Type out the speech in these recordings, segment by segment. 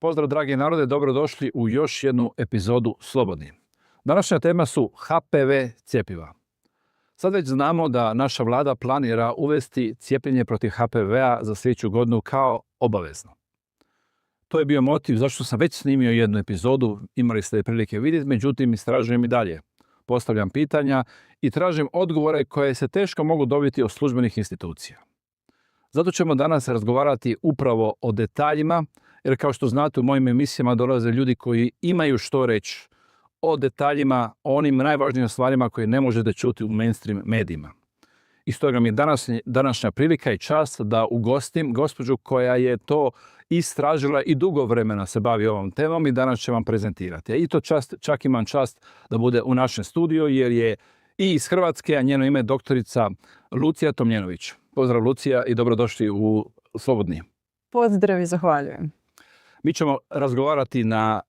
Pozdrav dragi narode, dobrodošli u još jednu epizodu Slobodni. Današnja tema su HPV cjepiva. Sad već znamo da naša vlada planira uvesti cijepljenje protiv HPV-a za sljedeću godinu kao obavezno. To je bio motiv zašto sam već snimio jednu epizodu, imali ste prilike vidjeti, međutim istražujem i dalje. Postavljam pitanja i tražim odgovore koje se teško mogu dobiti od službenih institucija. Zato ćemo danas razgovarati upravo o detaljima, jer kao što znate u mojim emisijama dolaze ljudi koji imaju što reći o detaljima, o onim najvažnijim stvarima koje ne možete čuti u mainstream medijima. I stoga mi je današnja prilika i čast da ugostim gospođu koja je to istražila i dugo vremena se bavi ovom temom i danas će vam prezentirati. I to čak imam čast da bude u našem studiju jer je i iz Hrvatske, a njeno ime je doktorica Lucija Tomljenović. Pozdrav Lucija i dobrodošli u Slobodni. Pozdrav i zahvaljujem. Mi ćemo razgovarati na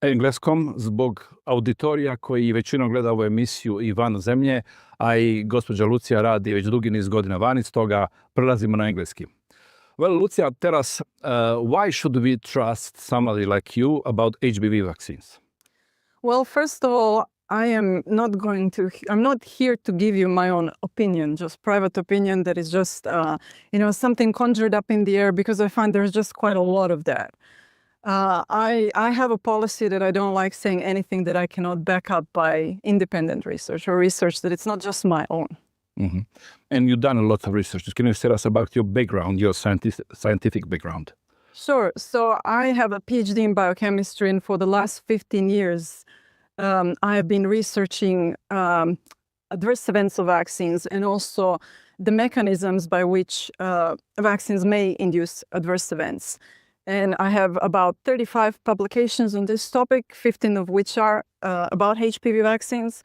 engleskom zbog auditorija koji većinom gleda ovu emisiju i van zemlje, a i gospođa Lucija radi već dugi niz godina vani, stoga prelazimo na engleski. Well, Lucia, tell us, why should we trust somebody like you about HPV vaccines? Well, first of all, I'm not here to give you my own opinion, just private opinion that is just, something conjured up in the air, because I find there's just quite a lot of that. I have a policy that I don't like saying anything that I cannot back up by independent research or research that it's not just my own. Mm-hmm. And you've done a lot of research. Can you tell us about your background, your scientific background? Sure. So I have a PhD in biochemistry, and for the last 15 years, I have been researching adverse events of vaccines and also the mechanisms by which vaccines may induce adverse events. And I have about 35 publications on this topic, 15 of which are about HPV vaccines.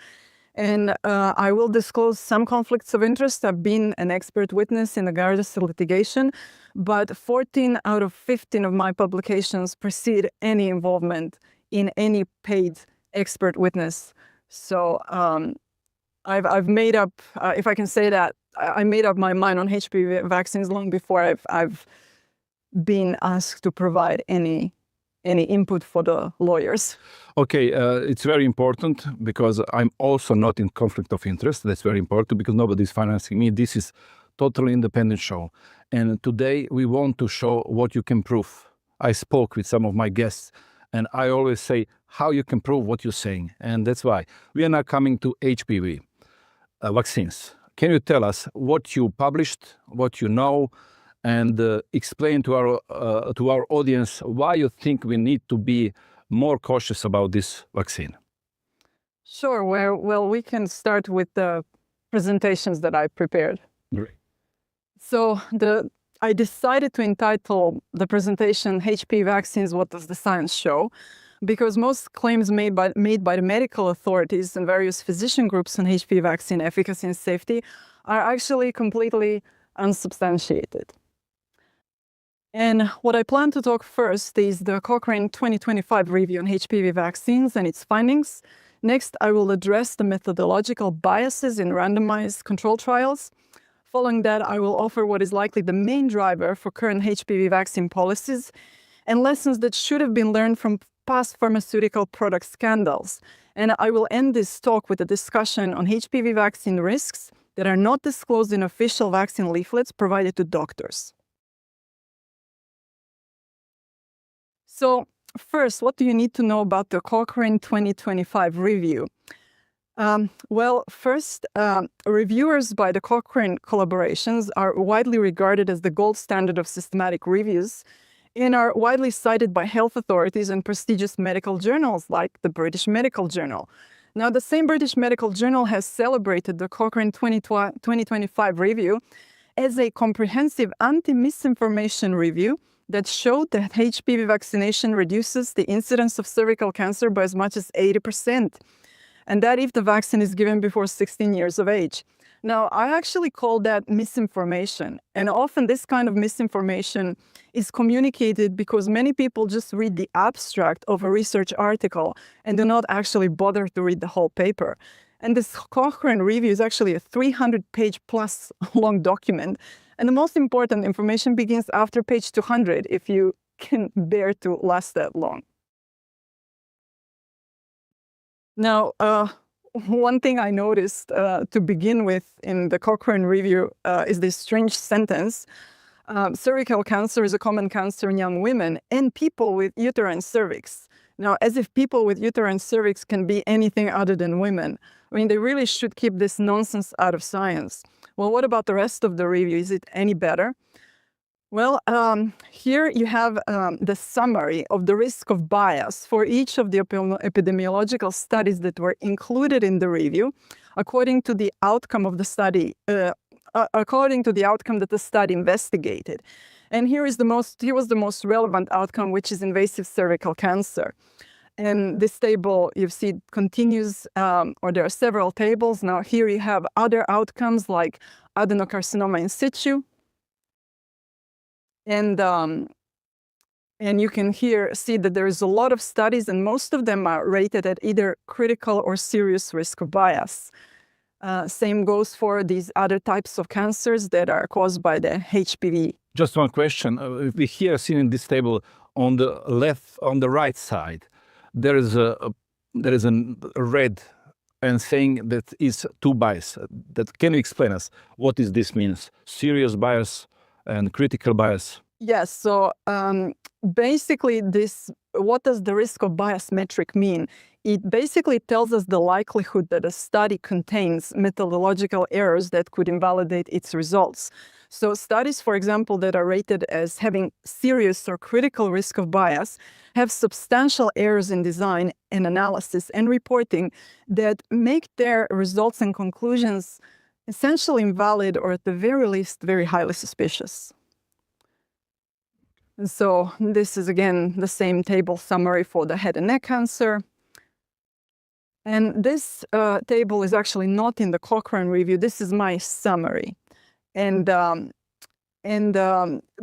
And I will disclose some conflicts of interest. I've been an expert witness in the Gardasil litigation, but 14 out of 15 of my publications precede any involvement in any paid expert witness. So I've made up, if I can say that, I made up my mind on HPV vaccines long before I've been asked to provide any input for the lawyers. Okay, it's very important because I'm also not in conflict of interest. That's very important because nobody's financing me. This is totally independent show. And today we want to show what you can prove. I spoke with some of my guests and I always say how you can prove what you're saying. And that's why we are now coming to HPV vaccines. Can you tell us what you published, what you know, and explain to our audience why you think we need to be more cautious about this vaccine? Sure. Well, we can start with the presentations that I prepared. Great. So I decided to entitle the presentation HPV Vaccines, What Does the Science Show? Because most claims made by the medical authorities and various physician groups on HPV vaccine efficacy and safety are actually completely unsubstantiated. And what I plan to talk first is the Cochrane 2025 review on HPV vaccines and its findings. Next, I will address the methodological biases in randomized control trials. Following that, I will offer what is likely the main driver for current HPV vaccine policies and lessons that should have been learned from past pharmaceutical product scandals. And I will end this talk with a discussion on HPV vaccine risks that are not disclosed in official vaccine leaflets provided to doctors. So first, what do you need to know about the Cochrane 2025 review? First, reviewers by the Cochrane collaborations are widely regarded as the gold standard of systematic reviews and are widely cited by health authorities and prestigious medical journals like the British Medical Journal. Now, the same British Medical Journal has celebrated the Cochrane 2025 review as a comprehensive anti-misinformation review that showed that HPV vaccination reduces the incidence of cervical cancer by as much as 80%, and that if the vaccine is given before 16 years of age. Now, I actually call that misinformation, and often this kind of misinformation is communicated because many people just read the abstract of a research article and do not actually bother to read the whole paper. And this Cochrane review is actually a 300-page plus long document. And the most important information begins after page 200, if you can bear to last that long. Now, one thing I noticed to begin with in the Cochrane review is this strange sentence. Cervical cancer is a common cancer in young women and people with uterine cervix. Now, as if people with uterine cervix can be anything other than women. I mean, they really should keep this nonsense out of science. Well, what about the rest of the review? Is it any better? Well, here you have the summary of the risk of bias for each of the epidemiological studies that were included in the review, according to the outcome of the study, according to the outcome that the study investigated. And here was the most relevant outcome, which is invasive cervical cancer. And this table, you see, continues, or there are several tables. Now here you have other outcomes like adenocarcinoma in situ. And you can here see that there is a lot of studies, and most of them are rated at either critical or serious risk of bias. Same goes for these other types of cancers that are caused by the HPV. Just one question. We here see in this table on the right side, there is a red and saying that is too biased. Can you explain us what this means? Serious bias and critical bias? Yes, so basically what does the risk of bias metric mean? It basically tells us the likelihood that a study contains methodological errors that could invalidate its results. So studies, for example, that are rated as having serious or critical risk of bias have substantial errors in design and analysis and reporting that make their results and conclusions essentially invalid, or at the very least, very highly suspicious. And so this is, again, the same table summary for the head and neck cancer. And this table is actually not in the Cochrane review. This is my summary. And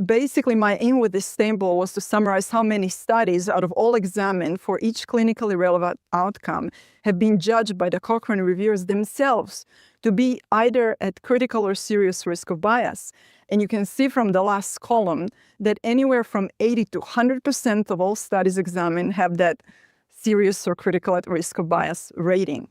basically my aim with this table was to summarize how many studies out of all examined for each clinically relevant outcome have been judged by the Cochrane reviewers themselves to be either at critical or serious risk of bias. And you can see from the last column that anywhere from 80 to 100% of all studies examined have that serious or critical at risk of bias rating.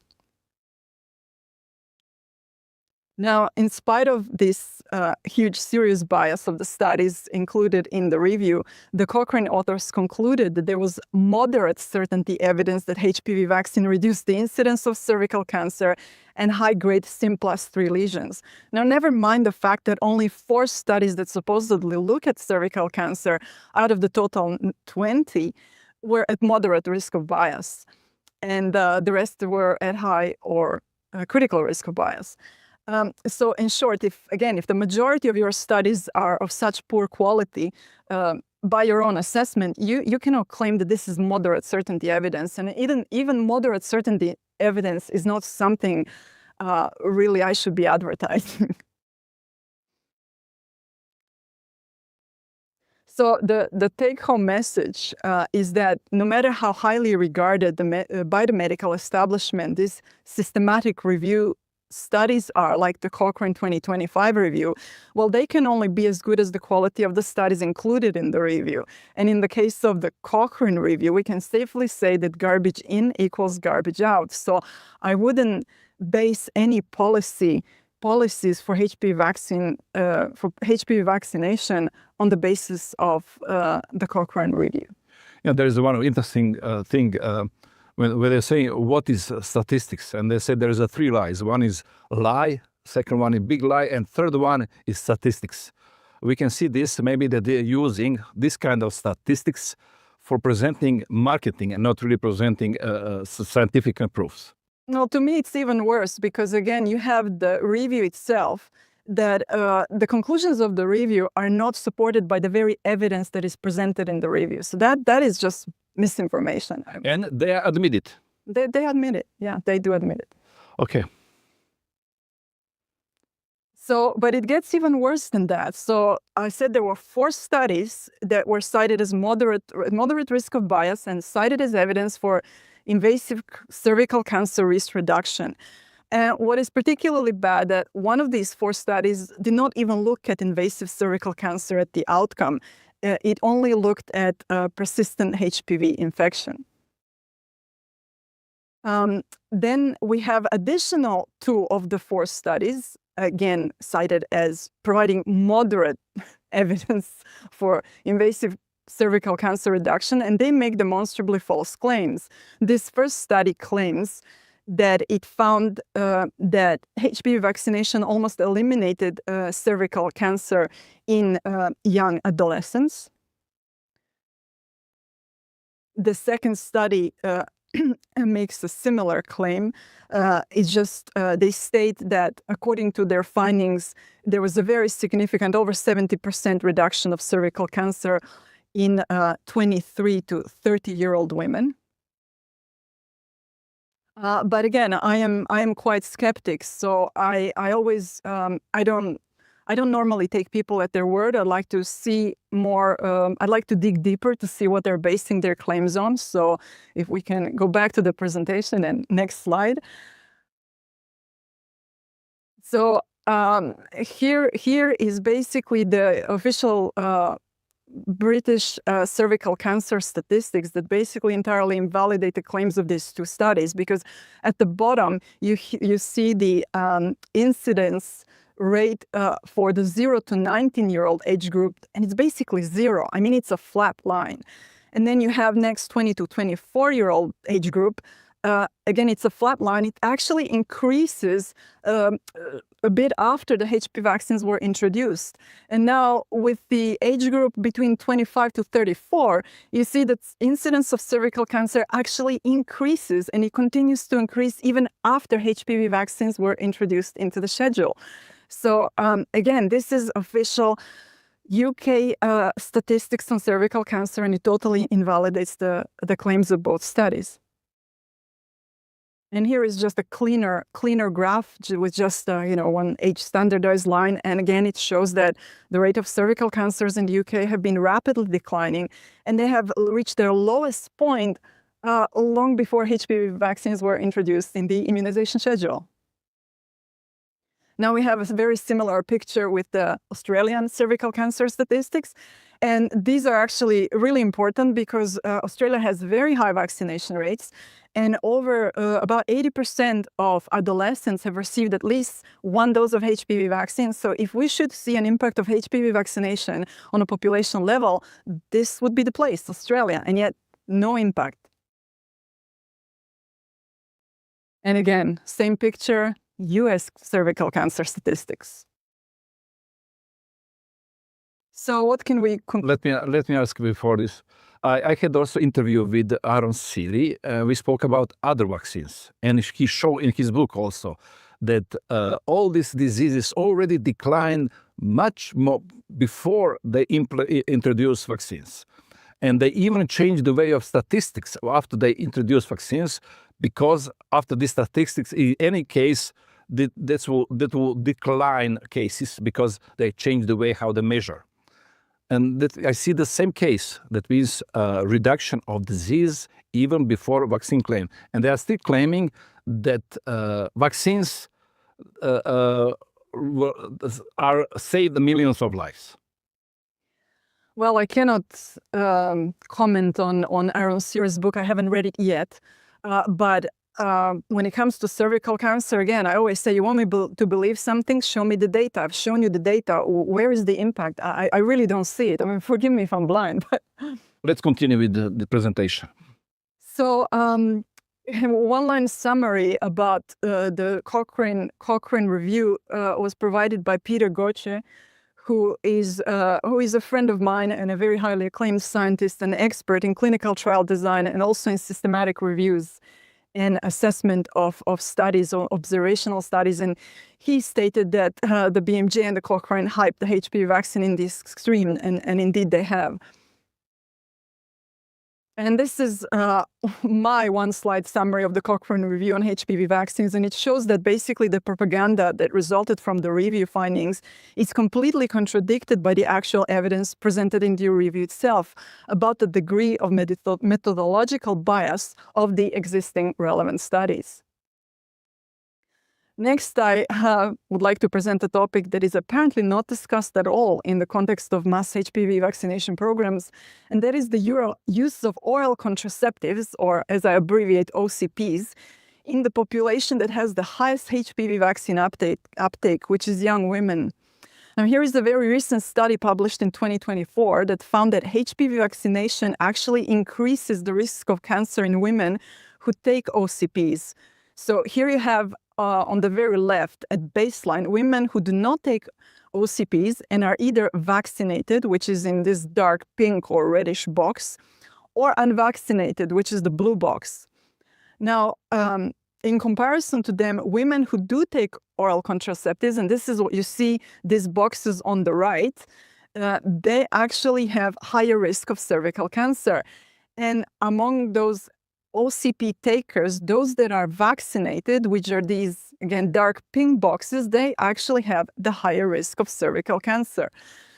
Now, in spite of this huge serious bias of the studies included in the review, the Cochrane authors concluded that there was moderate certainty evidence that HPV vaccine reduced the incidence of cervical cancer and high-grade SIM+3 lesions. Now, never mind the fact that only 4 studies that supposedly look at cervical cancer out of the total 20 were at moderate risk of bias, and the rest were at high or critical risk of bias. So in short, if the majority of your studies are of such poor quality, by your own assessment, you cannot claim that this is moderate certainty evidence. And even moderate certainty evidence is not something really I should be advertising. So the take-home message is that no matter how highly regarded by the medical establishment, this systematic review studies are, like the Cochrane 2025 review, well, they can only be as good as the quality of the studies included in the review. And in the case of the Cochrane review, we can safely say that garbage in equals garbage out. So I wouldn't base any policies for HPV vaccination on the basis of the Cochrane review. Yeah, there is one interesting thing. When they say what is statistics, and they say there is 3 lies. One is lie, second one is big lie, and third one is statistics. We can see this, maybe that they're using this kind of statistics for presenting marketing and not really presenting scientific proofs. No, to me it's even worse, because again, you have the review itself that the conclusions of the review are not supported by the very evidence that is presented in the review. So that is just misinformation. And they admit it. They admit it. Yeah, they do admit it. Okay. So, but it gets even worse than that. So I said there were 4 studies that were cited as moderate risk of bias and cited as evidence for invasive cervical cancer risk reduction. And what is particularly bad that one of these 4 studies did not even look at invasive cervical cancer at the outcome. It only looked at persistent HPV infection. Then we have additional 2 of the 4 studies, again cited as providing moderate evidence for invasive cervical cancer reduction, and they make demonstrably false claims. This first study claims that it found that HPV vaccination almost eliminated cervical cancer in young adolescents. The second study makes a similar claim. It's just they state that according to their findings, there was a very significant, over 70% reduction of cervical cancer in 23 to 30-year-old women. But again, I am quite skeptic. So I always I don't normally take people at their word. I'd like to see more. I'd like to dig deeper to see what they're basing their claims on. So if we can go back to the presentation and next slide. So here is basically the official British cervical cancer statistics that basically entirely invalidate the claims of these 2 studies, because at the bottom you see the incidence rate for the 0 to 19-year-old age group, and it's basically 0. I mean, it's a flat line. And then you have next 20 to 24-year-old age group. Again, it's a flat line. It actually increases a bit after the HPV vaccines were introduced. And now with the age group between 25 to 34, you see that incidence of cervical cancer actually increases, and it continues to increase even after HPV vaccines were introduced into the schedule. So again, this is official UK statistics on cervical cancer, and it totally invalidates the claims of both studies. And here is just a cleaner graph with just one age standardized line. And again, it shows that the rate of cervical cancers in the UK have been rapidly declining, and they have reached their lowest point long before HPV vaccines were introduced in the immunization schedule. Now we have a very similar picture with the Australian cervical cancer statistics. And these are actually really important because Australia has very high vaccination rates, and over about 80% of adolescents have received at least 1 dose of HPV vaccine. So if we should see an impact of HPV vaccination on a population level, this would be the place, Australia, and yet no impact. And again, same picture, US cervical cancer statistics. So what can we Let me ask before this. I had also interview with Aaron Seeley. We spoke about other vaccines, and he showed in his book also that all these diseases already declined much more before they introduced vaccines. And they even changed the way of statistics after they introduced vaccines, because after these statistics, in any case, that will decline cases because they change the way how they measure. And I see the same case. That means reduction of disease even before vaccine claim. And they are still claiming that vaccines are saved millions of lives. Well, I cannot comment on Aaron Seeley's book. I haven't read it yet. But when it comes to cervical cancer, again, I always say, you want me to believe something, show me the data. I've shown you the data. Where is the impact? I really don't see it. I mean, forgive me if I'm blind. But let's continue with the presentation. So one-line summary about the Cochrane review was provided by Peter Goche, who is a friend of mine and a very highly acclaimed scientist and expert in clinical trial design and also in systematic reviews and assessment of studies or observational studies. And he stated that the BMJ and the Cochrane hyped the HPV vaccine in this extreme, and indeed they have. And this is my one-slide summary of the Cochrane review on HPV vaccines, and it shows that basically the propaganda that resulted from the review findings is completely contradicted by the actual evidence presented in the review itself about the degree of methodological bias of the existing relevant studies. Next, I would like to present a topic that is apparently not discussed at all in the context of mass HPV vaccination programs, and that is the use of oral contraceptives, or as I abbreviate OCPs, in the population that has the highest HPV vaccine uptake, which is young women. Now, here is a very recent study published in 2024 that found that HPV vaccination actually increases the risk of cancer in women who take OCPs. So here you have on the very left at baseline women who do not take OCPs and are either vaccinated, which is in this dark pink or reddish box, or unvaccinated, which is the blue box. Now, in comparison to them, women who do take oral contraceptives, and this is what you see, these boxes on the right, they actually have higher risk of cervical cancer. And among those OCP takers, those that are vaccinated, which are these, again, dark pink boxes, they actually have the higher risk of cervical cancer.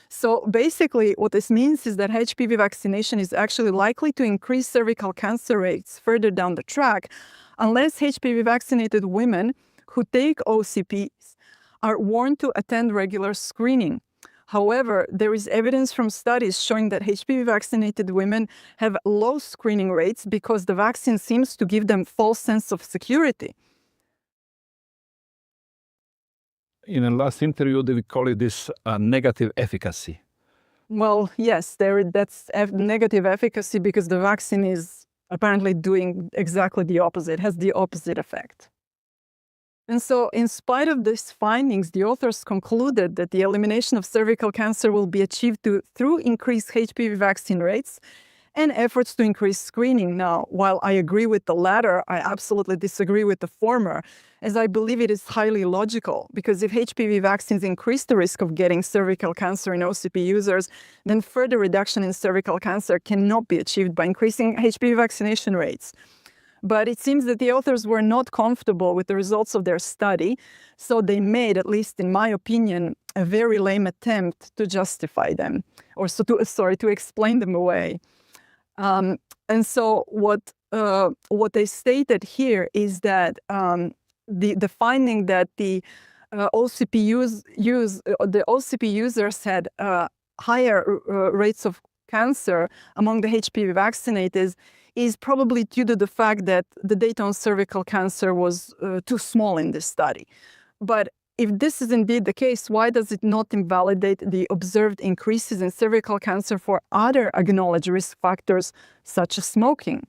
So basically, what this means is that HPV vaccination is actually likely to increase cervical cancer rates further down the track, unless HPV vaccinated women who take OCPs are warned to attend regular screening. However, there is evidence from studies showing that HPV vaccinated women have low screening rates because the vaccine seems to give them false sense of security. In the last interview, they call it this negative efficacy. Well, yes, that's negative efficacy because the vaccine is apparently doing exactly the opposite, has the opposite effect. And so, in spite of these findings, the authors concluded that the elimination of cervical cancer will be achieved through increased HPV vaccine rates and efforts to increase screening. Now, while I agree with the latter, I absolutely disagree with the former, as I believe it is highly logical, because if HPV vaccines increase the risk of getting cervical cancer in OCP users, then further reduction in cervical cancer cannot be achieved by increasing HPV vaccination rates. But it seems that the authors were not comfortable with the results of their study, so they made, at least in my opinion, a very lame attempt to justify them, or to explain them away. And so what they stated here is that the finding that the OCP users had higher rates of cancer among the HPV vaccinated is probably due to the fact that the data on cervical cancer was too small in this study. But if this is indeed the case, why does it not invalidate the observed increases in cervical cancer for other acknowledged risk factors, such as smoking?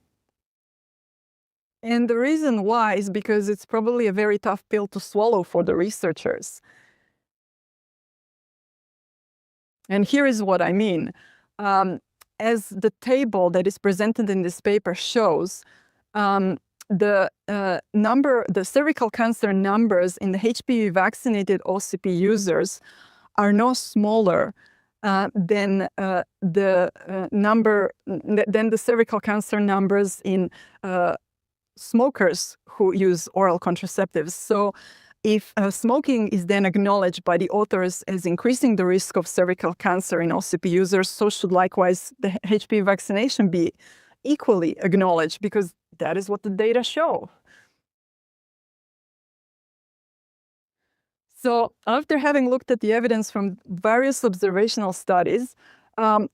And the reason why is because it's probably a very tough pill to swallow for the researchers. And here is what I mean. As the table that is presented in this paper shows, the cervical cancer numbers in the HPV vaccinated OCP users are no smaller than the cervical cancer numbers in smokers who use oral contraceptives. So if smoking is then acknowledged by the authors as increasing the risk of cervical cancer in OCP users, so should likewise the HPV vaccination be equally acknowledged, because that is what the data show. So after having looked at the evidence from various observational studies,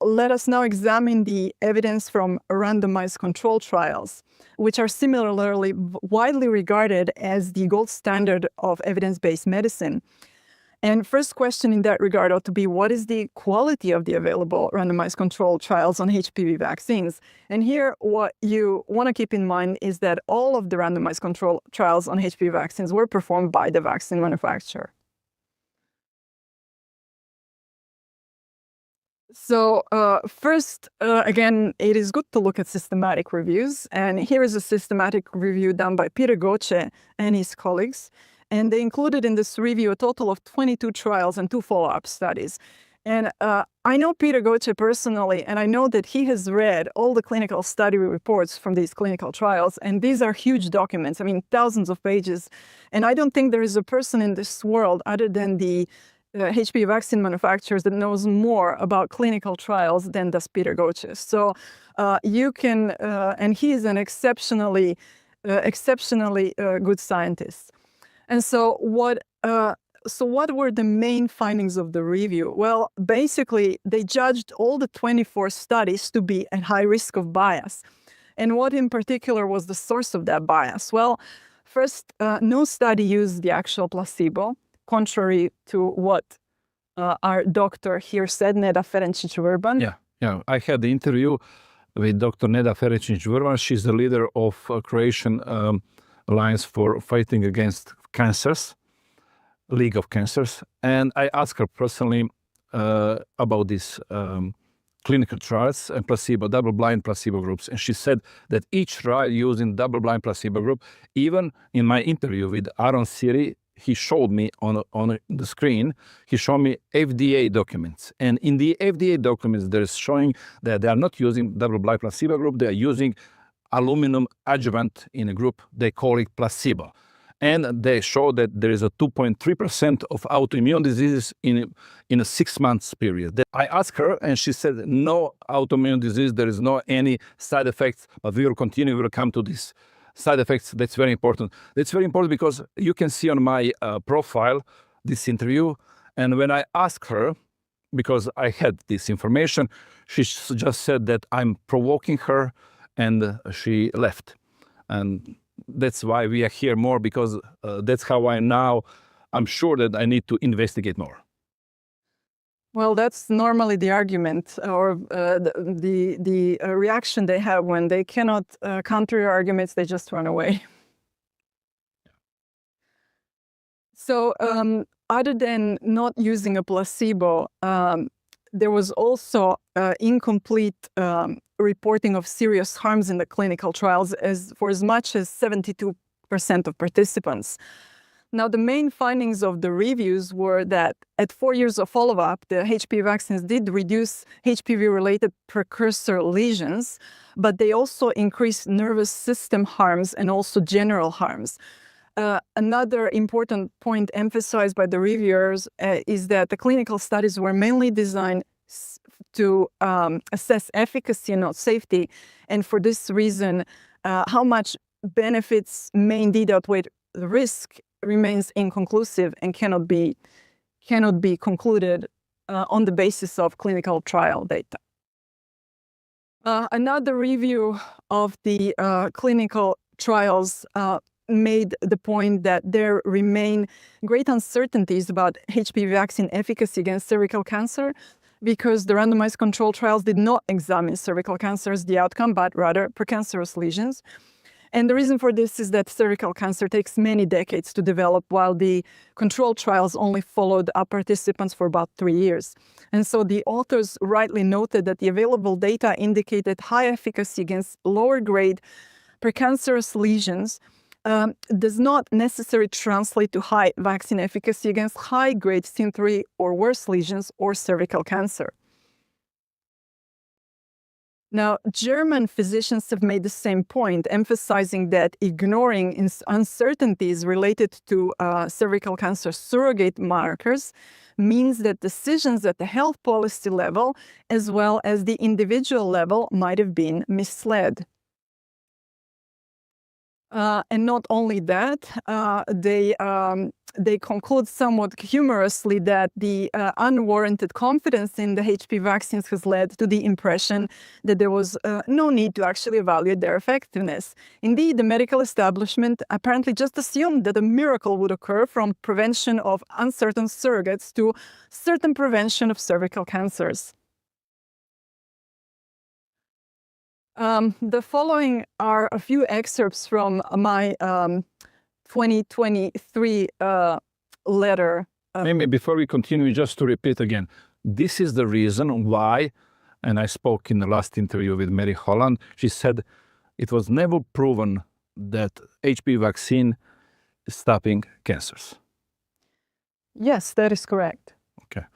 let us now examine the evidence from randomized control trials, which are similarly widely regarded as the gold standard of evidence-based medicine. And first question in that regard ought to be, what is the quality of the available randomized control trials on HPV vaccines? And here, what you want to keep in mind is that all of the randomized control trials on HPV vaccines were performed by the vaccine manufacturer. So first, again, it is good to look at systematic reviews. And here is a systematic review done by Peter Goche and his colleagues. And they included in this review a total of 22 trials and 2 follow-up studies. And I know Peter Goche personally, and I know that he has read all the clinical study reports from these clinical trials. And these are huge documents, I mean, thousands of pages. And I don't think there is a person in this world other than the HPV vaccine manufacturers that knows more about clinical trials than does Peter Goche. So you can, and he is an exceptionally good scientist. And so what were the main findings of the review? Well, basically, they judged all the 24 studies to be at high risk of bias. And what in particular was the source of that bias? Well, first, no study used the actual placebo, contrary to what our doctor here said, Neda Ferencic-Vrban. Yeah. I had the interview with Dr. Neda Ferencic-Vrban. She's the leader of Croatian Alliance for Fighting Against Cancers, League of Cancers. And I asked her personally about these clinical trials and placebo, double-blind placebo groups. And she said that each trial using double-blind placebo group, even in my interview with Aaron Siri, he showed me on the screen, he showed me FDA documents. And in the FDA documents, there is showing that they are not using double-blind placebo group, they are using aluminum adjuvant in a group, they call it placebo. And they show that there is a 2.3% of autoimmune diseases in a 6 months period. I asked her and she said, no autoimmune disease, there is no any side effects, but we will continue, we will come to this. Side effects, that's very important. That's very important because you can see on my profile this interview. And when I asked her, because I had this information, she just said that I'm provoking her and she left. And that's why we are here more, because that's how I'm sure that I need to investigate more. Well, that's normally the argument or the reaction they have when they cannot counter your arguments, they just run away. So other than not using a placebo, there was also incomplete reporting of serious harms in the clinical trials for as much as 72% of participants. Now, the main findings of the reviews were that at 4 years of follow-up, the HPV vaccines did reduce HPV-related precursor lesions, but they also increased nervous system harms and also general harms. Another important point emphasized by the reviewers is that the clinical studies were mainly designed to assess efficacy and not safety. And for this reason, how much benefits may indeed outweigh the risk remains inconclusive and cannot be concluded on the basis of clinical trial data. Another review of the clinical trials made the point that there remain great uncertainties about HPV vaccine efficacy against cervical cancer because the randomized control trials did not examine cervical cancer as the outcome, but rather precancerous lesions. And the reason for this is that cervical cancer takes many decades to develop, while the control trials only followed up participants for about 3 years. And so the authors rightly noted that the available data indicated high efficacy against lower grade precancerous lesions does not necessarily translate to high vaccine efficacy against high grade SIN3 or worse lesions or cervical cancer. Now, German physicians have made the same point, emphasizing that ignoring uncertainties related to cervical cancer surrogate markers means that decisions at the health policy level, as well as the individual level, might have been misled. And not only that, they conclude somewhat humorously that the unwarranted confidence in the HPV vaccines has led to the impression that there was no need to actually evaluate their effectiveness. Indeed, the medical establishment apparently just assumed that a miracle would occur from prevention of uncertain surrogates to certain prevention of cervical cancers. The following are a few excerpts from my 2023 letter. Maybe before we continue, just to repeat again, this is the reason why, and I spoke in the last interview with Mary Holland, she said it was never proven that HPV vaccine is stopping cancers. Yes, that is correct. Okay.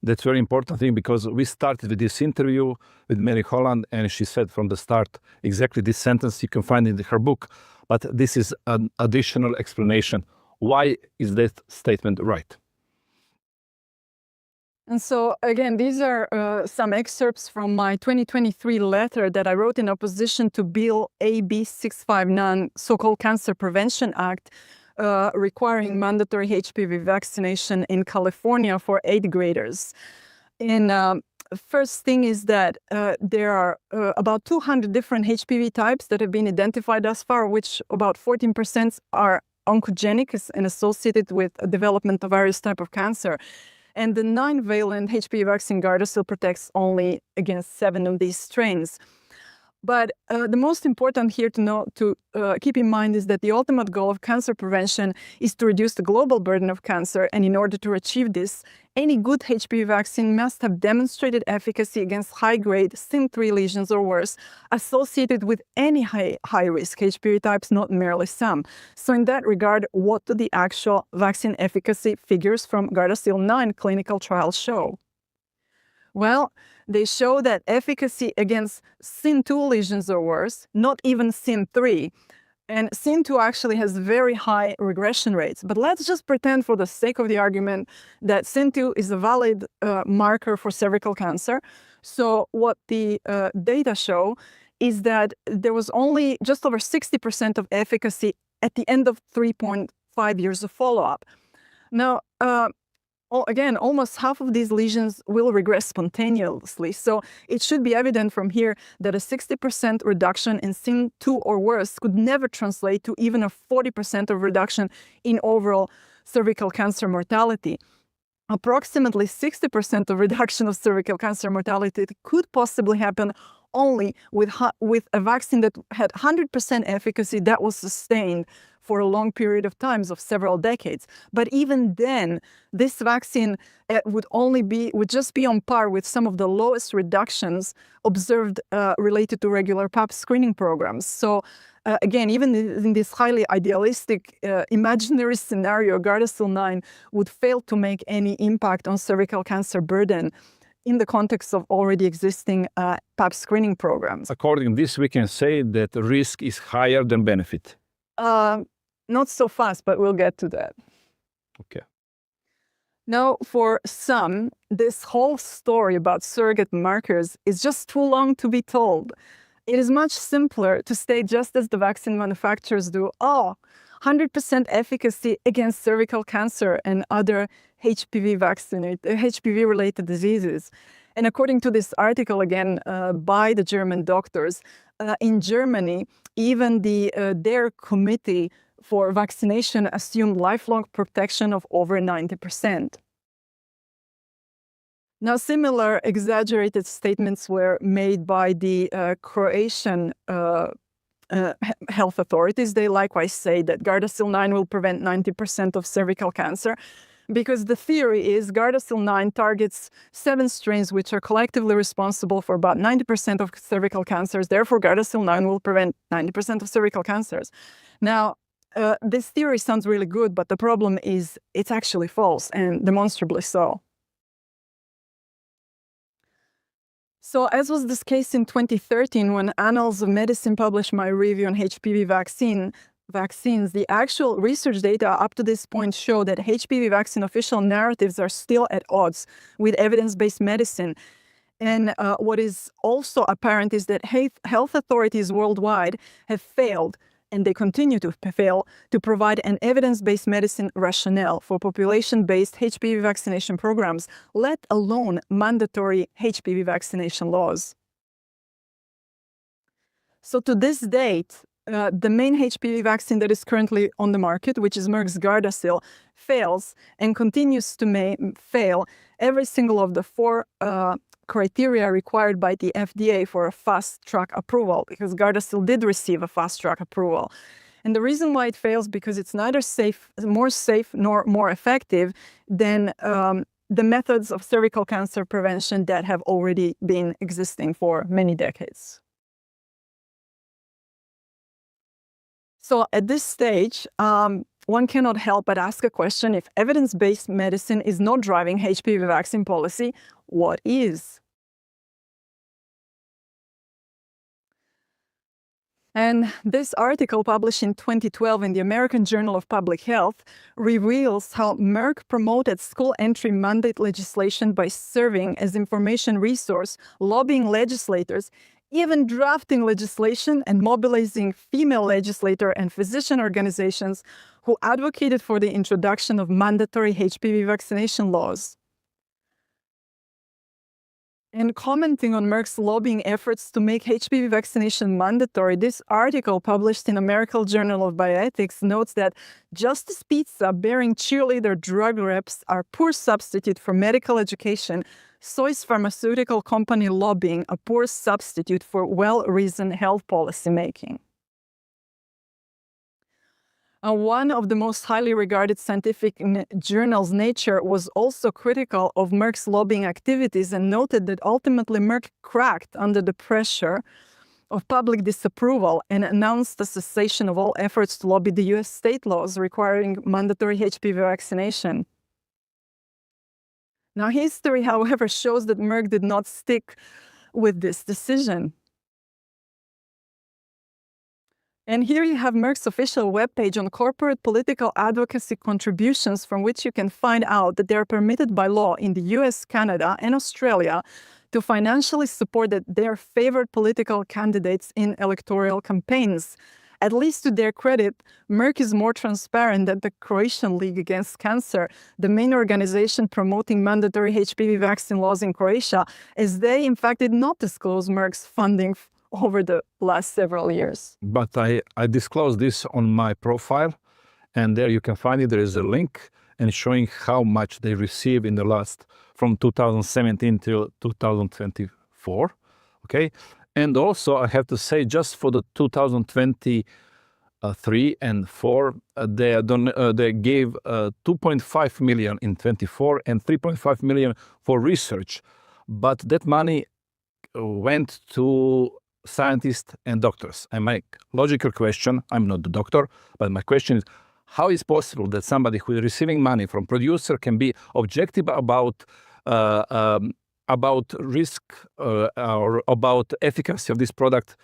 That's very important thing, because we started with this interview with Mary Holland and she said from the start exactly this sentence. You can find it in her book, but this is an additional explanation. Why is that statement right? And so, again, these are some excerpts from my 2023 letter that I wrote in opposition to Bill AB 659, so-called Cancer Prevention Act, requiring mandatory HPV vaccination in California for 8th graders. And first thing is that there are about 200 different HPV types that have been identified thus far, which about 14% are oncogenic and associated with a development of various types of cancer. And the 9-valent HPV vaccine Gardasil protects only against 7 of these strains. But the most important here to keep in mind is that the ultimate goal of cancer prevention is to reduce the global burden of cancer. And in order to achieve this, any good HPV vaccine must have demonstrated efficacy against high-grade SIM3 lesions or worse associated with any high-risk HPV types, not merely some. So in that regard, what do the actual vaccine efficacy figures from Gardasil 9 clinical trials show? Well, they show that efficacy against SIM2 lesions or worse, not even SIM3. And SIM2 actually has very high regression rates. But let's just pretend for the sake of the argument that SIM2 is a valid marker for cervical cancer. So what the data show is that there was only just over 60% of efficacy at the end of 3.5 years of follow-up. Now, again, almost half of these lesions will regress spontaneously. So it should be evident from here that a 60% reduction in SIM2 or worse could never translate to even a 40% of reduction in overall cervical cancer mortality. Approximately 60% of reduction of cervical cancer mortality could possibly happen only with a vaccine that had 100% efficacy that was sustained for a long period of times of several decades. But even then, this vaccine would just be on par with some of the lowest reductions observed related to regular PAP screening programs. So again, even in this highly idealistic imaginary scenario, Gardasil 9 would fail to make any impact on cervical cancer burden in the context of already existing PAP screening programs. According to this, we can say that the risk is higher than benefit. Not so fast, but we'll get to that. Okay. Now, for some, this whole story about surrogate markers is just too long to be told. It is much simpler to state, just as the vaccine manufacturers do, 100% efficacy against cervical cancer and other HPV-related diseases. And according to this article, again, by the German doctors, in Germany, even their committee for vaccination assumed lifelong protection of over 90%. Now, similar exaggerated statements were made by the Croatian health authorities. They likewise say that Gardasil 9 will prevent 90% of cervical cancer, because the theory is Gardasil 9 targets 7 strains which are collectively responsible for about 90% of cervical cancers. Therefore, Gardasil 9 will prevent 90% of cervical cancers. Now, this theory sounds really good, but the problem is it's actually false, and demonstrably so. So, as was this case in 2013, when Annals of Medicine published my review on HPV vaccines, the actual research data up to this point show that HPV vaccine official narratives are still at odds with evidence-based medicine. And what is also apparent is that health authorities worldwide have failed, and they continue to fail, to provide an evidence-based medicine rationale for population-based HPV vaccination programs, let alone mandatory HPV vaccination laws. So to this date, the main HPV vaccine that is currently on the market, which is Merck's Gardasil, fails and continues to fail every single of the 4 criteria required by the FDA for a fast-track approval, because Gardasil did receive a fast-track approval. And the reason why it fails, because it's neither more safe nor more effective than the methods of cervical cancer prevention that have already been existing for many decades. So at this stage, one cannot help but ask a question: if evidence-based medicine is not driving HPV vaccine policy, what is? And this article, published in 2012 in the American Journal of Public Health, reveals how Merck promoted school entry mandate legislation by serving as information resource, lobbying legislators, even drafting legislation and mobilizing female legislator and physician organizations who advocated for the introduction of mandatory HPV vaccination laws. And commenting on Merck's lobbying efforts to make HPV vaccination mandatory, this article published in American Journal of Bioethics notes that Justice Pizza bearing cheerleader drug reps are poor substitute for medical education, so is pharmaceutical company lobbying a poor substitute for well-reasoned health policy making. One of the most highly regarded scientific journals, Nature, was also critical of Merck's lobbying activities and noted that ultimately Merck cracked under the pressure of public disapproval and announced the cessation of all efforts to lobby the US state laws requiring mandatory HPV vaccination. Now, history, however, shows that Merck did not stick with this decision. And here you have Merck's official webpage on corporate political advocacy contributions, from which you can find out that they are permitted by law in the US, Canada, and Australia to financially support their favored political candidates in electoral campaigns. At least to their credit, Merck is more transparent than the Croatian League Against Cancer, the main organization promoting mandatory HPV vaccine laws in Croatia, as they, in fact, did not disclose Merck's funding over the last several years. But I disclosed this on my profile, and there you can find it. There is a link and showing how much they receive in the last, from 2017 till 2024, okay? And also, I have to say, just for the 2023 and 4, they gave 2.5 million in 24 and 3.5 million for research. But that money went to scientists and doctors. And my logical question, I'm not the doctor, but my question is, how is possible that somebody who is receiving money from producer can be objective about risk or about efficacy of this product?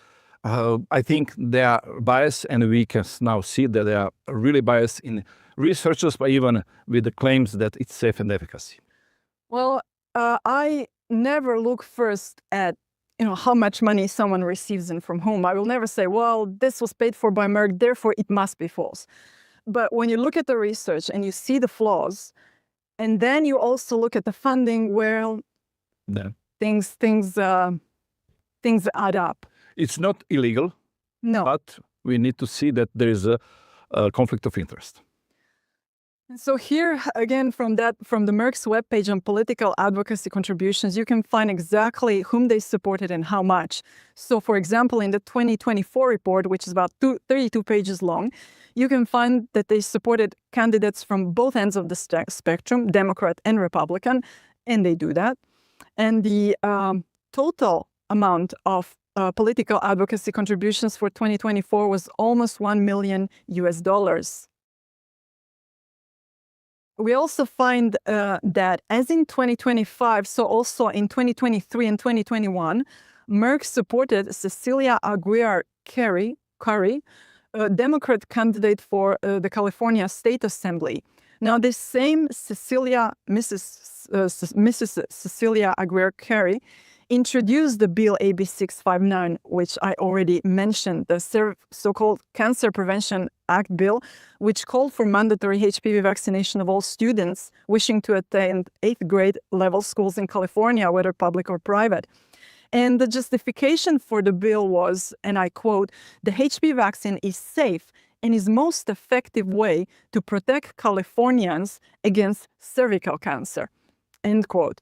I think they are biased, and we can now see that they are really biased in researchers, but even with the claims that it's safe and efficacy. Well, I never look first at how much money someone receives and from whom. I will never say, well, this was paid for by Merck, therefore it must be false. But when you look at the research and you see the flaws, and then you also look at the funding, well, things add up. It's not illegal, no, but we need to see that there is a conflict of interest. And so here, again, from the Merck's webpage on political advocacy contributions, you can find exactly whom they supported and how much. So, for example, in the 2024 report, which is about 32 pages long, you can find that they supported candidates from both ends of the spectrum, Democrat and Republican, and they do that. And the total amount of political advocacy contributions for 2024 was almost $1 million. We also find that as in 2025, so also in 2023 and 2021, Merck supported Cecilia Aguirre-Curry, a Democrat candidate for the California State Assembly. Now, this same Mrs. Cecilia Aguirre-Curry introduced the bill AB 659, which I already mentioned, the so-called Cancer Prevention Act bill, which called for mandatory HPV vaccination of all students wishing to attend 8th grade level schools in California, whether public or private. And the justification for the bill was, and I quote, "The HPV vaccine is safe and is most effective way to protect Californians against cervical cancer," end quote.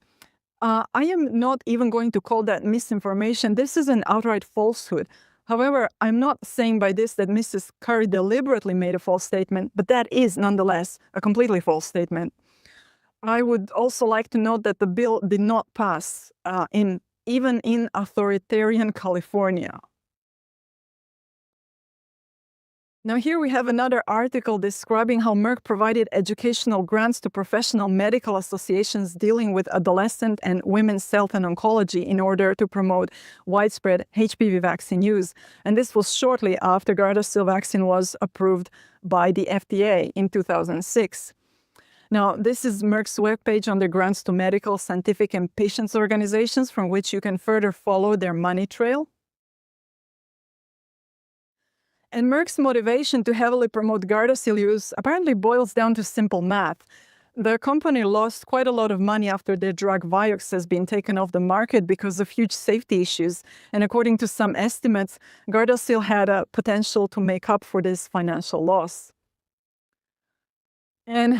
I am not even going to call that misinformation. This is an outright falsehood. However, I'm not saying by this that Mrs. Curry deliberately made a false statement, but that is nonetheless a completely false statement. I would also like to note that the bill did not pass even in authoritarian California. Now here we have another article describing how Merck provided educational grants to professional medical associations dealing with adolescent and women's health and oncology in order to promote widespread HPV vaccine use. And this was shortly after Gardasil vaccine was approved by the FDA in 2006. Now, this is Merck's webpage on their grants to medical, scientific, and patients organizations, from which you can further follow their money trail. And Merck's motivation to heavily promote Gardasil use apparently boils down to simple math. The company lost quite a lot of money after their drug Vioxx has been taken off the market because of huge safety issues. And according to some estimates, Gardasil had a potential to make up for this financial loss. And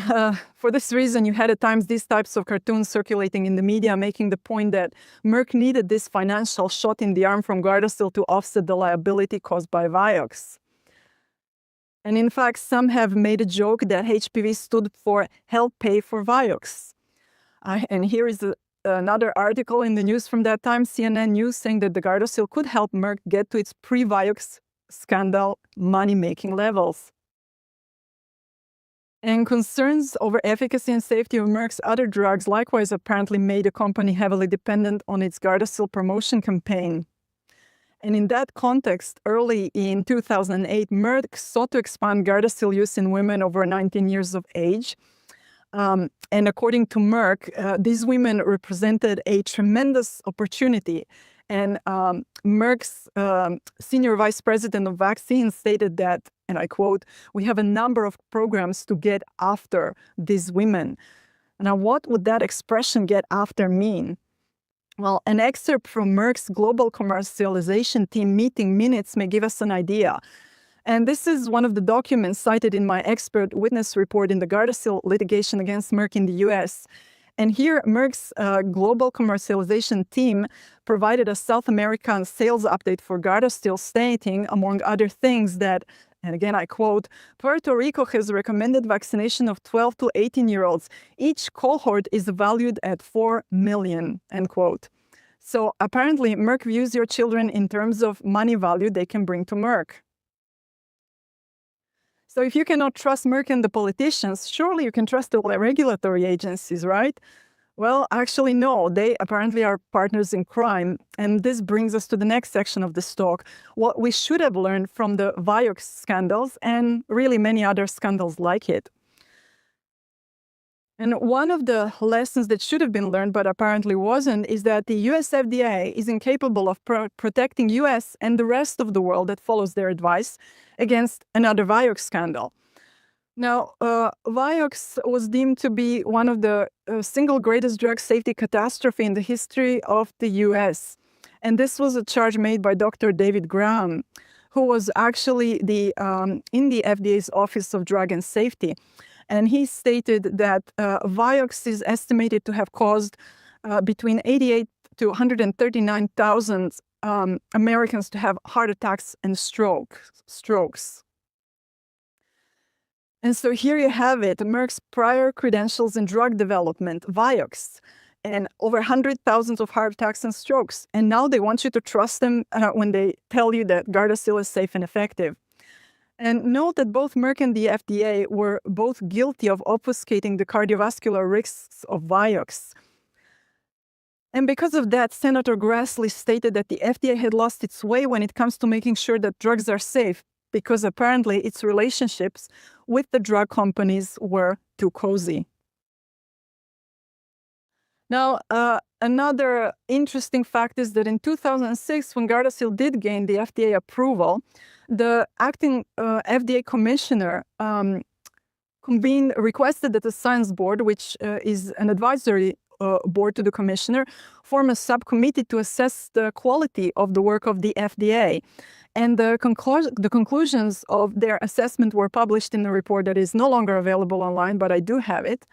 for this reason, you had at times these types of cartoons circulating in the media making the point that Merck needed this financial shot in the arm from Gardasil to offset the liability caused by Vioxx. And in fact, some have made a joke that HPV stood for help pay for Vioxx. And here is another article in the news from that time, CNN News, saying that the Gardasil could help Merck get to its pre-Vioxx scandal money-making levels. And concerns over efficacy and safety of Merck's other drugs likewise apparently made the company heavily dependent on its Gardasil promotion campaign. And in that context, early in 2008, Merck sought to expand Gardasil use in women over 19 years of age. And according to Merck, these women represented a tremendous opportunity. And Merck's senior vice president of vaccines stated that, and I quote, "We have a number of programs to get after these women." Now, what would that expression "get after" mean? Well, an excerpt from Merck's global commercialization team meeting minutes may give us an idea. And this is one of the documents cited in my expert witness report in the Gardasil litigation against Merck in the US. And here, Merck's global commercialization team provided a South American sales update for Gardasil, stating, among other things, that, and again I quote, "Puerto Rico has recommended vaccination of 12 to 18-year-olds. Each cohort is valued at 4 million, end quote. So apparently, Merck views your children in terms of money value they can bring to Merck. So if you cannot trust Merck and the politicians, surely you can trust the regulatory agencies, right? Well, actually, no. They apparently are partners in crime. And this brings us to the next section of this talk, what we should have learned from the Vioxx scandals and really many other scandals like it. And one of the lessons that should have been learned, but apparently wasn't, is that the US FDA is incapable of protecting US and the rest of the world that follows their advice against another Vioxx scandal. Now, Vioxx was deemed to be one of the single greatest drug safety catastrophe in the history of the US. And this was a charge made by Dr. David Graham, who was actually in the FDA's Office of Drug and Safety. And he stated that Vioxx is estimated to have caused between 88 to 139,000 Americans to have heart attacks and strokes. And so here you have it, Merck's prior credentials in drug development, Vioxx, and over 100,000 of heart attacks and strokes. And now they want you to trust them when they tell you that Gardasil is safe and effective. And note that both Merck and the FDA were both guilty of obfuscating the cardiovascular risks of Vioxx. And because of that, Senator Grassley stated that the FDA had lost its way when it comes to making sure that drugs are safe, because apparently its relationships with the drug companies were too cozy. Now, another interesting fact is that in 2006, when Gardasil did gain the FDA approval, the acting FDA commissioner requested that the science board, which is an advisory board to the commissioner, form a subcommittee to assess the quality of the work of the FDA. And the conclusions of their assessment were published in a report that is no longer available online, but I do have it.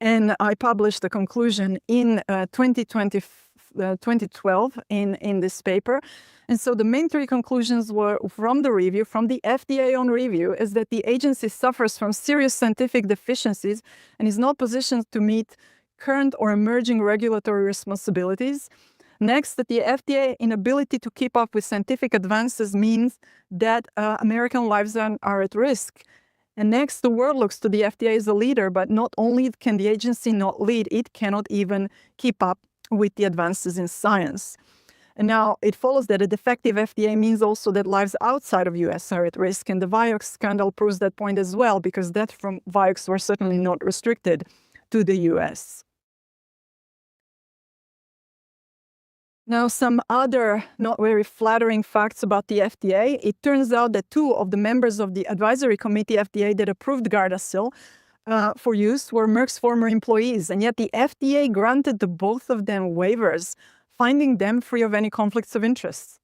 And I published the conclusion in 2012 in this paper. And so the main three conclusions were from the review, from the FDA on review, is that the agency suffers from serious scientific deficiencies and is not positioned to meet current or emerging regulatory responsibilities. Next, that the FDA inability to keep up with scientific advances means that American lives are at risk. And next, the world looks to the FDA as a leader, but not only can the agency not lead, it cannot even keep up with the advances in science. And now it follows that a defective FDA means also that lives outside of US are at risk. And the Vioxx scandal proves that point as well, because deaths from Vioxx were certainly not restricted to the US. Now, some other not very flattering facts about the FDA. It turns out that 2 of the members of the advisory committee FDA that approved Gardasil for use were Merck's former employees, and yet the FDA granted the both of them waivers, finding them free of any conflicts of interest.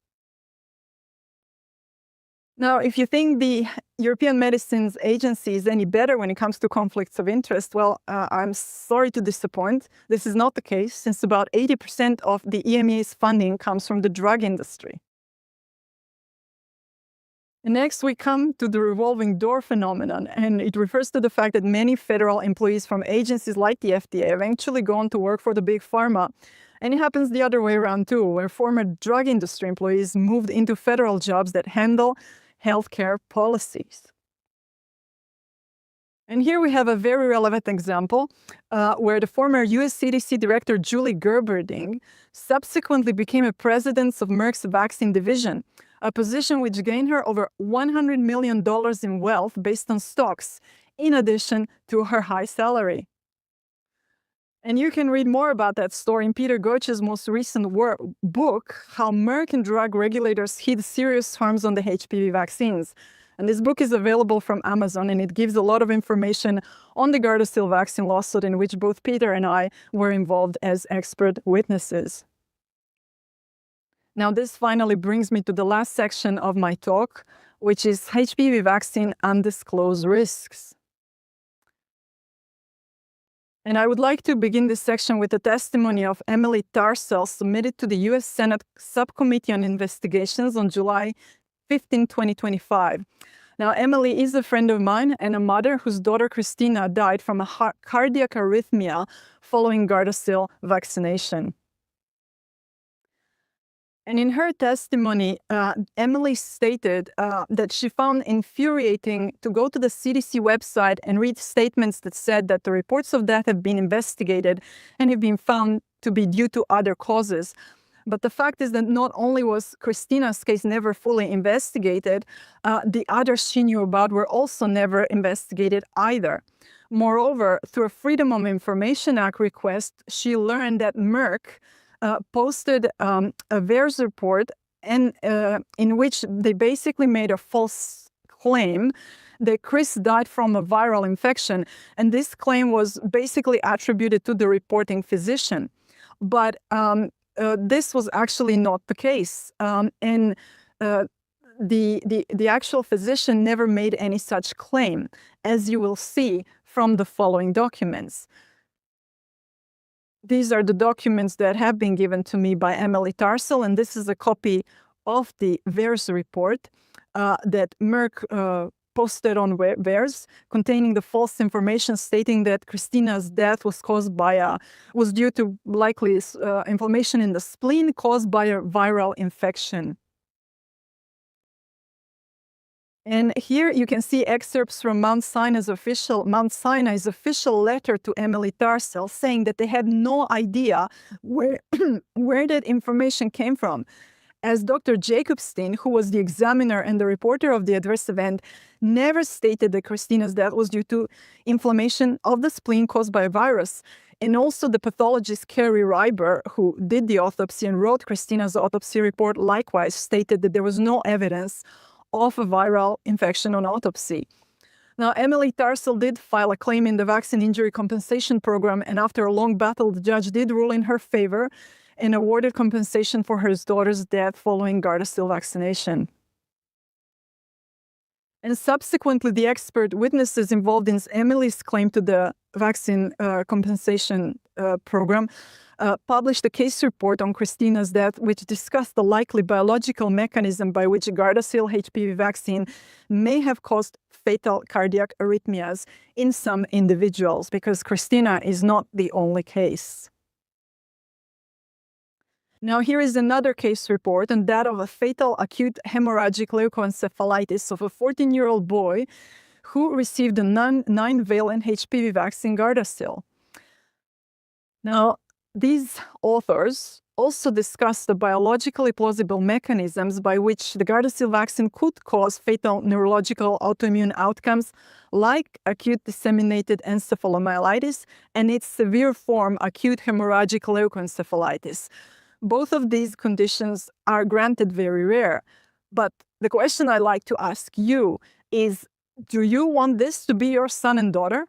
Now, if you think the European Medicines Agency is any better when it comes to conflicts of interest, well, I'm sorry to disappoint. This is not the case, since about 80% of the EMA's funding comes from the drug industry. And next, we come to the revolving door phenomenon, and it refers to the fact that many federal employees from agencies like the FDA eventually go on to work for the big pharma. And it happens the other way around too, where former drug industry employees moved into federal jobs that handle healthcare policies. And here we have a very relevant example where the former US CDC Director Julie Gerberding subsequently became a president of Merck's vaccine division, a position which gained her over $100 million in wealth based on stocks, in addition to her high salary. And you can read more about that story in Peter Goetsche's most recent book, How Merck and Drug Regulators Hid Serious Harms on the HPV Vaccines. And this book is available from Amazon, and it gives a lot of information on the Gardasil vaccine lawsuit in which both Peter and I were involved as expert witnesses. Now, this finally brings me to the last section of my talk, which is HPV vaccine undisclosed risks. And I would like to begin this section with a testimony of Emily Tarsell submitted to the U.S. Senate Subcommittee on Investigations on July 15, 2025. Now, Emily is a friend of mine and a mother whose daughter Christina died from a cardiac arrhythmia following Gardasil vaccination. And in her testimony, Emily stated that she found infuriating to go to the CDC website and read statements that said that the reports of death have been investigated and have been found to be due to other causes. But the fact is that not only was Christina's case never fully investigated, the others she knew about were also never investigated either. Moreover, through a Freedom of Information Act request, she learned that Merck posted a VAERS report and in which they basically made a false claim that Chris died from a viral infection. And this claim was basically attributed to the reporting physician. But this was actually not the case. And the actual physician never made any such claim, as you will see from the following documents. These are the documents that have been given to me by Emily Tarsell, and this is a copy of the VAERS report that Merck posted on VAERS, containing the false information stating that Christina's death was was due to likely inflammation in the spleen caused by a viral infection. And here you can see excerpts from Mount Sinai's official letter to Emily Tarsell saying that they had no idea where that information came from. As Dr. Jacobstein, who was the examiner and the reporter of the adverse event, never stated that Christina's death was due to inflammation of the spleen caused by a virus. And also the pathologist Carrie Reiber, who did the autopsy and wrote Christina's autopsy report, likewise stated that there was no evidence of a viral infection on autopsy. Now, Emily Tarsell did file a claim in the Vaccine Injury Compensation Program, and after a long battle, the judge did rule in her favor and awarded compensation for her daughter's death following Gardasil vaccination. And subsequently, the expert witnesses involved in Emily's claim to the Vaccine Compensation Program published a case report on Christina's death, which discussed the likely biological mechanism by which Gardasil HPV vaccine may have caused fatal cardiac arrhythmias in some individuals, because Christina is not the only case. Now, here is another case report, and that of a fatal acute hemorrhagic leukoencephalitis of a 14-year-old boy who received a 9-valent HPV vaccine, Gardasil. Now, these authors also discussed the biologically plausible mechanisms by which the Gardasil vaccine could cause fatal neurological autoimmune outcomes like acute disseminated encephalomyelitis and its severe form, acute hemorrhagic leukoencephalitis. both of these conditions are granted very rare. But the question I like to ask you is, do you want this to be your son and daughter?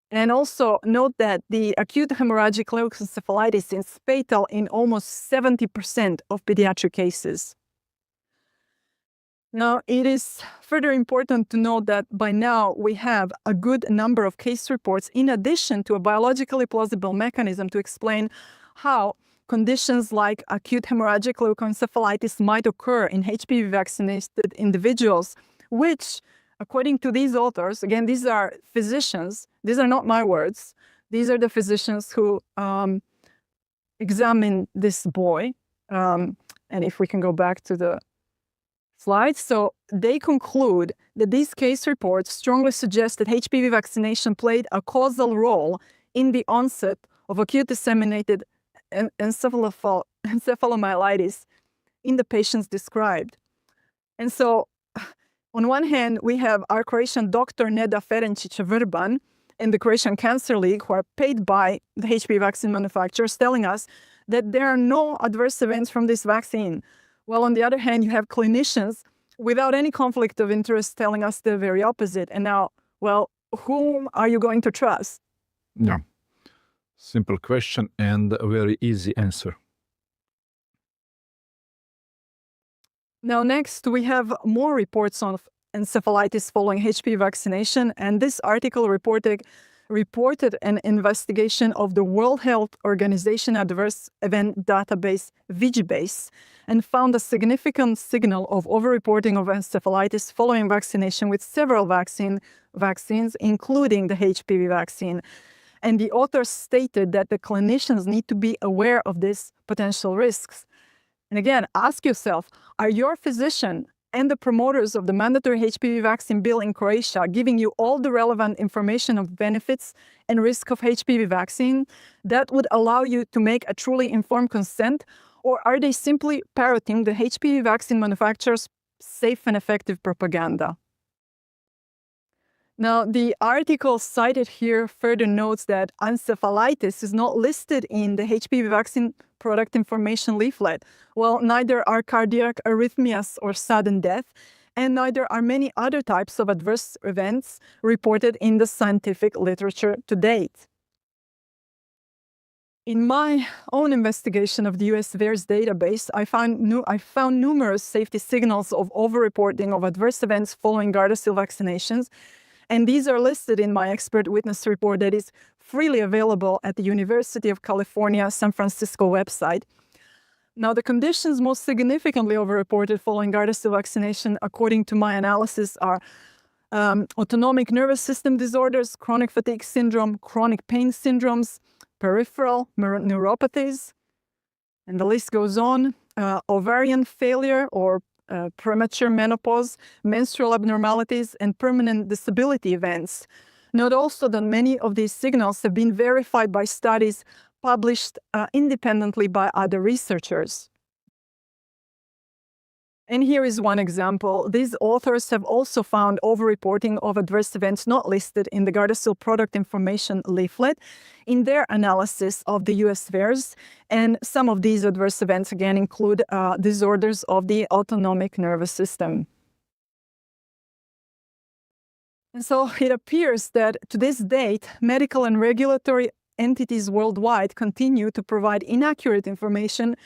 And also note that the acute hemorrhagic leukoencephalitis is fatal in almost 70% of pediatric cases. Now, it is further important to note that by now we have a good number of case reports in addition to a biologically plausible mechanism to explain how conditions like acute hemorrhagic leukoencephalitis might occur in HPV vaccinated individuals, which, according to these authors, again, these are physicians, these are not my words, these are the physicians who examined this boy. And if we can go back to the slide. So they conclude that these case reports strongly suggest that HPV vaccination played a causal role in the onset of acute disseminated encephalomyelitis in the patients described. And so, on one hand, we have our Croatian doctor Neda Ferencic-Vrban and the Croatian Cancer League, who are paid by the HPV vaccine manufacturers, telling us that there are no adverse events from this vaccine. While on the other hand, you have clinicians without any conflict of interest telling us the very opposite. And now, well, whom are you going to trust? Yeah. Simple question and a very easy answer. Now, next, we have more reports on encephalitis following HPV vaccination. And this article reported an investigation of the World Health Organization Adverse Event Database, VGBase, and found a significant signal of overreporting of encephalitis following vaccination with several vaccines, including the HPV vaccine. And the authors stated that the clinicians need to be aware of these potential risks. And again, ask yourself, are your physician and the promoters of the mandatory HPV vaccine bill in Croatia giving you all the relevant information of benefits and risk of HPV vaccine that would allow you to make a truly informed consent? Or are they simply parroting the HPV vaccine manufacturers' safe and effective propaganda? Now, the article cited here further notes that encephalitis is not listed in the HPV vaccine product information leaflet. Well, neither are cardiac arrhythmias or sudden death, and neither are many other types of adverse events reported in the scientific literature to date. In my own investigation of the US VAERS database, I found numerous safety signals of overreporting of adverse events following Gardasil vaccinations, and these are listed in my expert witness report that is freely available at the University of California, San Francisco website. Now, the conditions most significantly overreported following Gardasil vaccination, according to my analysis, are autonomic nervous system disorders, chronic fatigue syndrome, chronic pain syndromes, peripheral neuropathies, and the list goes on, ovarian failure or premature menopause, menstrual abnormalities, and permanent disability events. Note also that many of these signals have been verified by studies published independently by other researchers. And here is one example. These authors have also found overreporting of adverse events not listed in the Gardasil product information leaflet in their analysis of the US VAERS. And some of these adverse events, again, include disorders of the autonomic nervous system. And so it appears that to this date, medical and regulatory entities worldwide continue to provide inaccurate information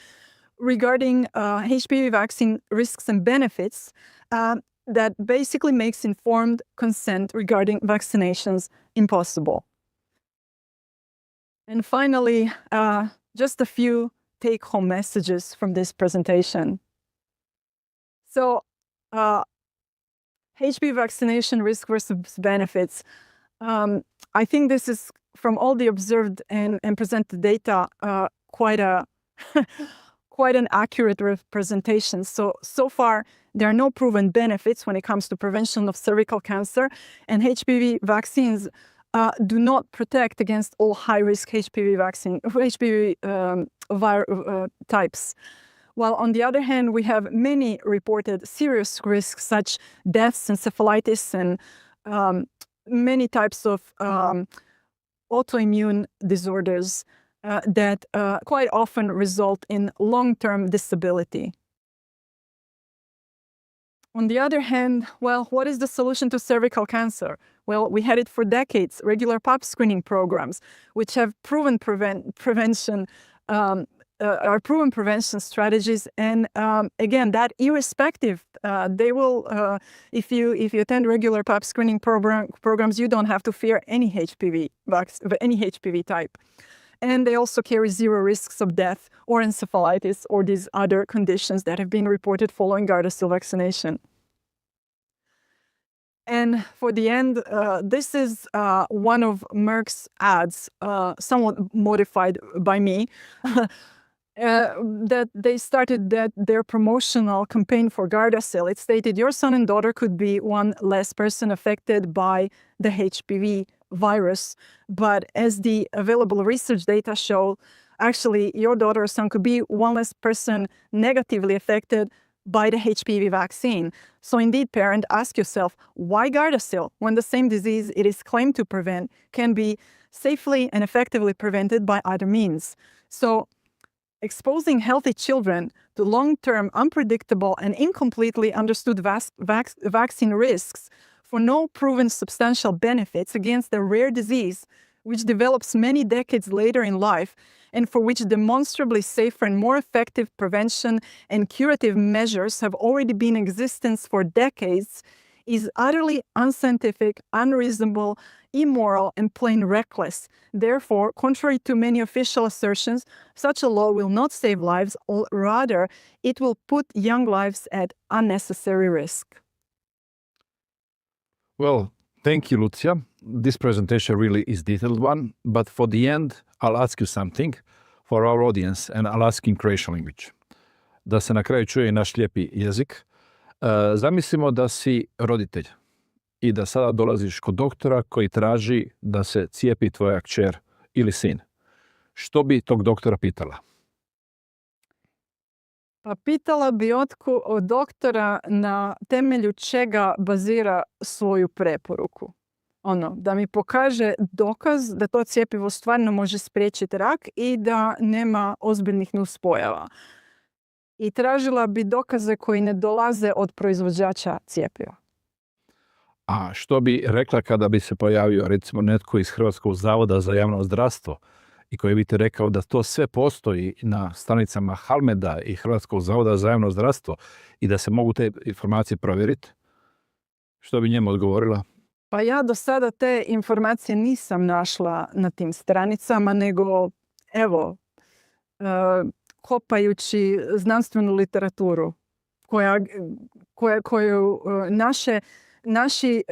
regarding HPV vaccine risks and benefits that basically makes informed consent regarding vaccinations impossible. And finally, just a few take-home messages from this presentation. So, HPV vaccination risk versus benefits. I think this is, from all the observed and presented data, quite an accurate representation. So far, there are no proven benefits when it comes to prevention of cervical cancer, and HPV vaccines do not protect against all high-risk HPV types. While on the other hand, we have many reported serious risks such deaths, encephalitis, and many types of autoimmune disorders that quite often result in long-term disability. On the other hand, well, what is the solution to cervical cancer? Well, we had it for decades, regular pap screening programs, which have proven prevention strategies. And again, that irrespective, they will, if you attend regular pap screening programs, you don't have to fear any HPV type. And they also carry zero risks of death or encephalitis or these other conditions that have been reported following Gardasil vaccination. And for the end, this is one of Merck's ads, somewhat modified by me, that they started their promotional campaign for Gardasil. It stated, your son and daughter could be one less person affected by the HPV virus. But as the available research data show, actually your daughter or son could be one less person negatively affected by the HPV vaccine. So indeed, parent, ask yourself, why Gardasil when the same disease it is claimed to prevent can be safely and effectively prevented by other means? So exposing healthy children to long-term, unpredictable, and incompletely understood vaccine risks for no proven substantial benefits against a rare disease which develops many decades later in life and for which demonstrably safer and more effective prevention and curative measures have already been in existence for decades, is utterly unscientific, unreasonable, immoral, and plain reckless. Therefore, contrary to many official assertions, such a law will not save lives, or rather, it will put young lives at unnecessary risk. Well, thank you, Lucija. This presentation really is a detailed one, but for the end, I'll ask you something for our audience, and I'll ask in Croatian language. Da se na kraju čuje i naš lijepi jezik. Zamislimo da si roditelj i da sada dolaziš kod doktora koji traži da se cijepi tvoja kćer ili sin. Što bi tog doktora pitala? Pa pitala bi od doktora na temelju čega bazira svoju preporuku. Da mi pokaže dokaz da to cjepivo stvarno može spriječiti rak i da nema ozbiljnih nuspojava. I tražila bi dokaze koji ne dolaze od proizvođača cjepiva. A što bi rekla kada bi se pojavio recimo netko iz Hrvatskog zavoda za javno zdravstvo i koji bi ti rekao da to sve postoji na stranicama Halmeda i Hrvatskog zavoda za javno zdravstvo i da se mogu te informacije provjeriti? Što bi njemu odgovorila? Pa ja do sada te informacije nisam našla na tim stranicama, nego kopajući znanstvenu literaturu koju naši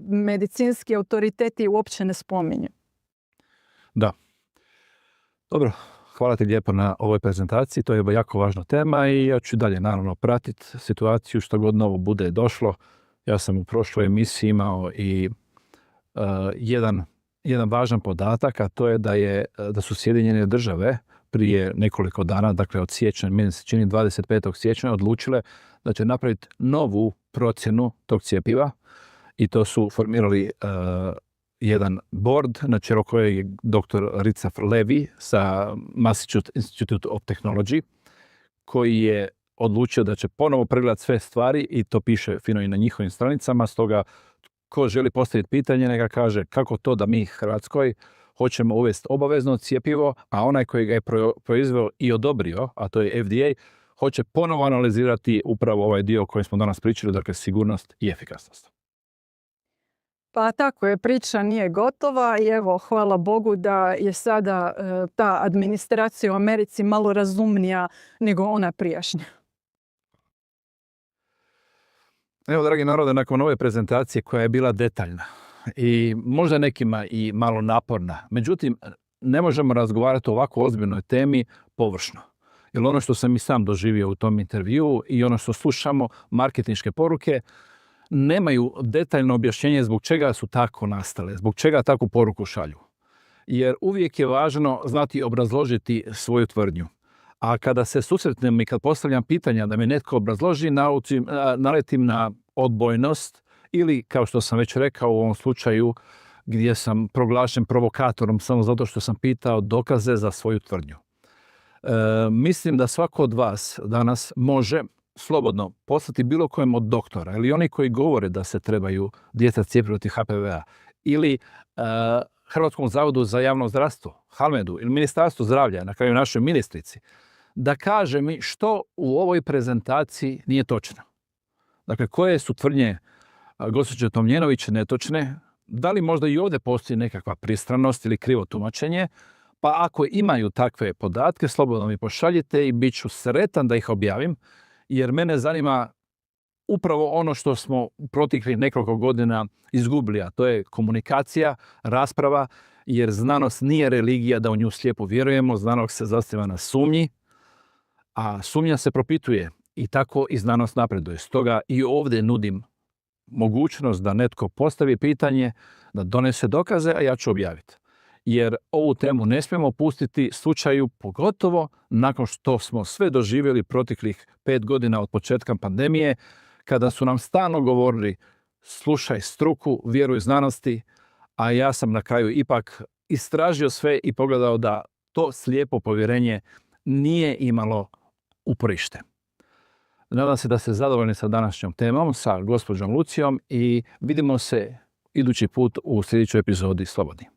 medicinski autoriteti uopće ne spominju. Da. Dobro, hvala ti lijepo na ovoj prezentaciji. To je jako važna tema i ja ću dalje naravno pratiti situaciju što god novo bude došlo. Ja sam u prošloj emisiji imao i jedan važan podatak, a to je da su Sjedinjene države prije nekoliko dana, dakle od siječnja, meni se čini 25. siječnja, odlučile da će napraviti novu procjenu tog cjepiva i to su formirali jedan board na čelu kojeg je dr. Ricaf Levi sa Massachusetts Institute of Technology, koji je odlučio da će ponovo pregledati sve stvari i to piše fino i na njihovim stranicama. Stoga, ko želi postaviti pitanje, neka kaže kako to da mi Hrvatskoj hoćemo uvesti obavezno cjepivo, a onaj koji ga je proizveo i odobrio, a to je FDA, hoće ponovo analizirati upravo ovaj dio o kojem smo danas pričali, dakle sigurnost i efikasnost. Pa tako je, priča nije gotova i evo, hvala Bogu da je sada ta administracija u Americi malo razumnija nego ona prijašnja. Evo, dragi narode, nakon ove prezentacije koja je bila detaljna i možda nekima i malo naporna, međutim, ne možemo razgovarati o ovako ozbiljnoj temi površno. Jer ono što sam i sam doživio u tom intervjuu i ono što slušamo, marketinške poruke, nemaju detaljno objašnjenje zbog čega su tako nastale, zbog čega takvu poruku šalju. Jer uvijek je važno znati obrazložiti svoju tvrdnju. A kada se susretnem i kad postavljam pitanja da mi netko obrazloži, naletim na odbojnost ili, kao što sam već rekao u ovom slučaju, gdje sam proglašen provokatorom samo zato što sam pitao dokaze za svoju tvrdnju. Mislim da svako od vas danas može slobodno poslati bilo kojem od doktora ili oni koji govore da se trebaju djeca cijepiti protiv HPV-a ili Hrvatskom zavodu za javno zdravstvo, Halmedu ili Ministarstvu zdravlja, na kraju našoj ministrici, da kaže mi što u ovoj prezentaciji nije točno. Dakle, koje su tvrdnje gospođe Tomljenović netočne, da li možda i ovdje postoji nekakva pristranost ili krivo tumačenje, pa ako imaju takve podatke, slobodno mi pošaljite i bit ću sretan da ih objavim, jer mene zanima upravo ono što smo u proteklih nekoliko godina izgubili, a to je komunikacija, rasprava, jer znanost nije religija da u nju slijepo vjerujemo, znanost se zasniva na sumnji, a sumnja se propituje i tako i znanost napreduje. Stoga i ovdje nudim mogućnost da netko postavi pitanje, da donese dokaze, a ja ću objaviti. Jer ovu temu ne smijemo pustiti slučaju, pogotovo nakon što smo sve doživjeli proteklih 5 godina od početka pandemije, kada su nam stalno govorili slušaj struku, vjeruj znanosti, a ja sam na kraju ipak istražio sve i pogledao da to slijepo povjerenje nije imalo uporište. Nadam se da ste zadovoljni sa današnjom temom, sa gospođom Lucijom i vidimo se idući put u sljedećoj epizodi Slobodni.